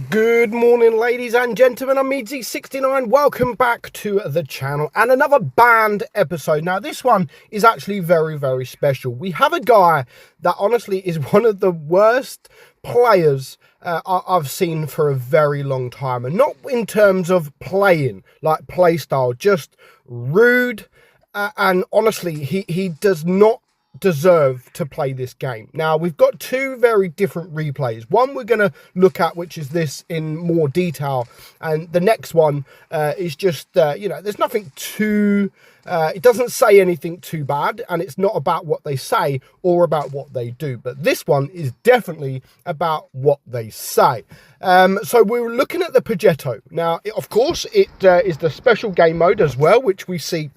Good morning, ladies and gentlemen. I'm meadsyreplays. Welcome back to the channel and another banned episode. Now, this one is actually very, very special. We have a guy that honestly is one of the worst players I've seen for a very long time. And not in terms of playing, like play style, just rude. And honestly, he does not deserve to play this game. Now, we've got two very different replays. One we're going to look at, which is this in more detail, and the next one is just there's nothing too it doesn't say anything too bad, and it's not about what they say or about what they do, but this one is definitely about what they say. So we're looking at the Progetto. Now, of course, it is the special game mode as well, which we see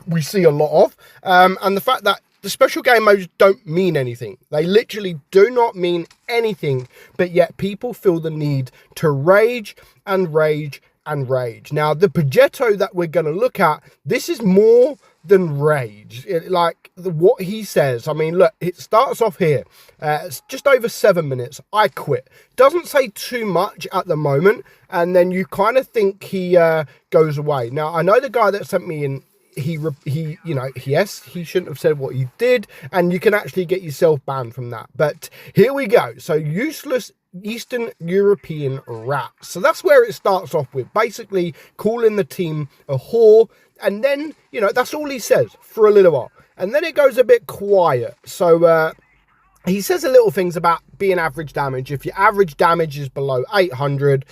a lot of, and the fact that the special game modes don't mean anything. They literally do not mean anything, but yet people feel the need to rage and rage and rage. Now, the Progetto that we're going to look at, this is more than rage. What he says, I mean, look, it starts off here. It's just over 7 minutes. I quit. Doesn't say too much at the moment, and then you kind of think he goes away. Now, I know the guy that sent me in, yes, he shouldn't have said what he did, and you can actually get yourself banned from that. But here we go. So, useless Eastern European rat. So that's where it starts off with, basically calling the team a whore, and then, that's all he says for a little while. And then it goes a bit quiet. So, he says a little things about being average damage. If your average damage is below 800,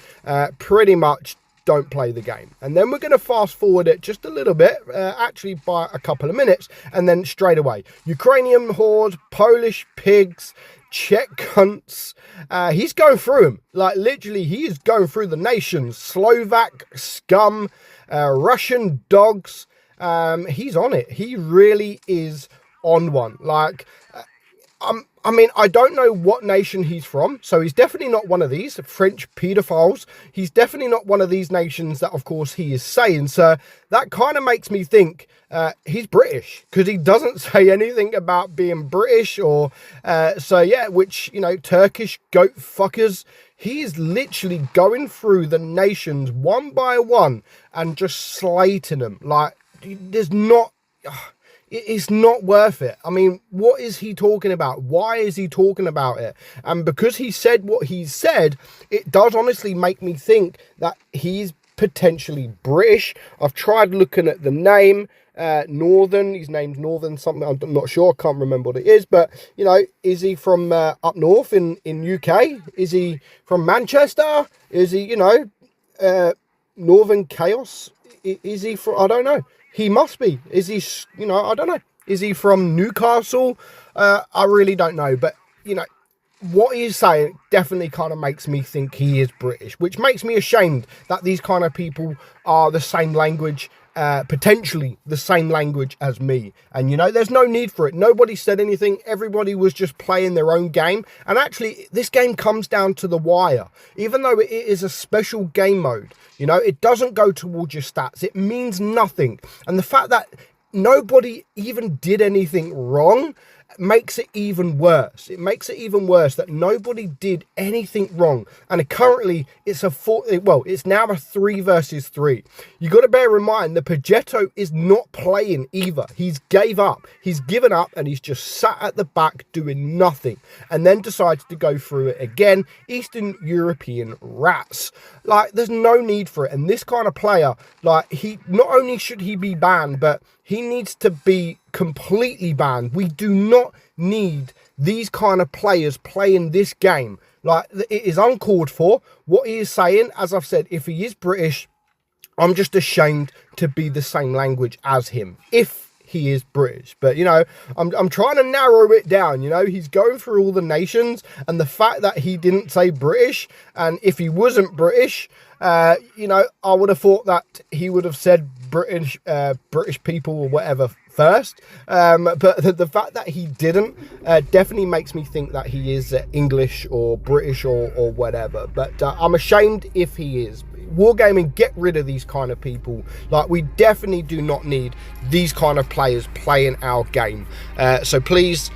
pretty much don't play the game. And then we're going to fast forward it just a little bit, actually by a couple of minutes, and then straight away, Ukrainian whores, Polish pigs, Czech cunts. He's going through them. Like, literally, he is going through the nations. Slovak scum, Russian dogs. He's on it. He really is on one. Like, I don't know what nation he's from, so he's definitely not one of these French pedophiles. He's definitely not one of these nations that, of course, he is saying. So that kind of makes me think he's British, because he doesn't say anything about being British or, which, Turkish goat fuckers. He's literally going through the nations one by one and just slating them. Like, there's not... It's not worth it. I mean, what is he talking about? Why is he talking about it? And because he said what he said, it does honestly make me think that he's potentially British. I've tried looking at the name, Northern. His name's Northern something. I'm not sure. I can't remember what it is. But, is he from up north in UK? Is he from Manchester? Is he, Northern Chaos? Is he from... I don't know. He must be. Is he, I don't know. Is he from Newcastle? I really don't know. But, what he's saying definitely kind of makes me think he is British, which makes me ashamed that these kind of people are the same language, potentially the same language as me. And, there's no need for it. Nobody said anything. Everybody was just playing their own game. And actually, this game comes down to the wire. Even though it is a special game mode, it doesn't go towards your stats. It means nothing. And the fact that nobody even did anything wrong makes it even worse. It makes it even worse that nobody did anything wrong. And currently, it's now a 3 versus 3. You got to bear in mind, the Progetto is not playing either. He's gave up. He's given up, and he's just sat at the back doing nothing. And then decides to go through it again. Eastern European rats. Like, there's no need for it. And this kind of player, like, he not only should he be banned, but he needs to be completely banned. We do not need these kind of players playing this game. Like, it is uncalled for. What he is saying, as I've said, if he is British, I'm just ashamed to be the same language as him. If he is British. But, I'm trying to narrow it down. He's going through all the nations, and the fact that he didn't say British, and if he wasn't British, I would have thought that he would have said British people or whatever first, but the fact that he didn't definitely makes me think that he is English or British or whatever. But I'm ashamed if he is. Wargaming, get rid of these kind of people. Like, we definitely do not need these kind of players playing our game. So please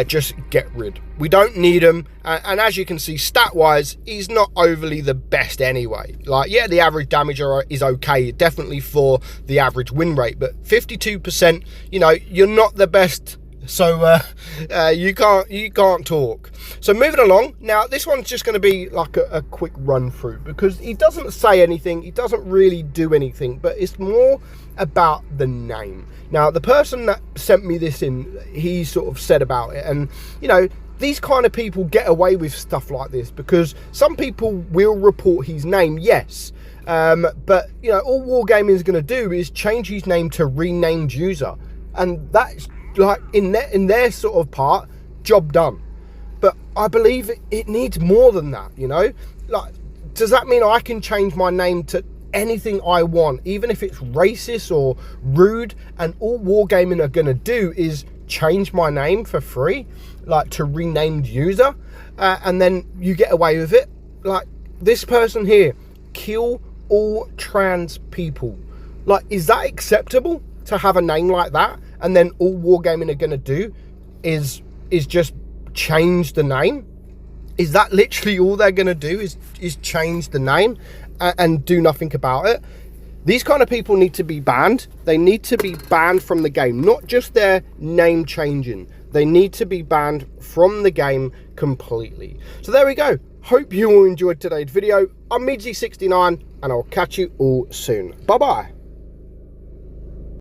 just get rid. We don't need him. And as you can see, stat-wise, he's not overly the best anyway. Like, yeah, the average damage is okay, definitely for the average win rate. But 52%, you know, you're not the best. So you can't talk. So moving along, now this one's just going to be like a quick run through, because he doesn't say anything, he doesn't really do anything, but it's more about the name. Now, the person that sent me this in, he sort of said about it, and you know, these kind of people get away with stuff like this because some people will report his name, yes, but you know, all Wargaming is going to do is change his name to renamed user, and that's like in their sort of part, job done. But I believe it needs more than that, you know. Like, does that mean I can change my name to anything I want, even if it's racist or rude, and all Wargaming are going to do is change my name for free, like to renamed user, and then you get away with it? Like, this person here, kill all trans people. Like, is that acceptable to have a name like that? And then all Wargaming are going to do is just change the name? Is that literally all they're going to do, is change the name and do nothing about it? These kind of people need to be banned. They need to be banned from the game, not just their name changing. They need to be banned from the game completely. So there we go. Hope you all enjoyed today's video. I'm meadsy69, and I'll catch you all soon. Bye-bye.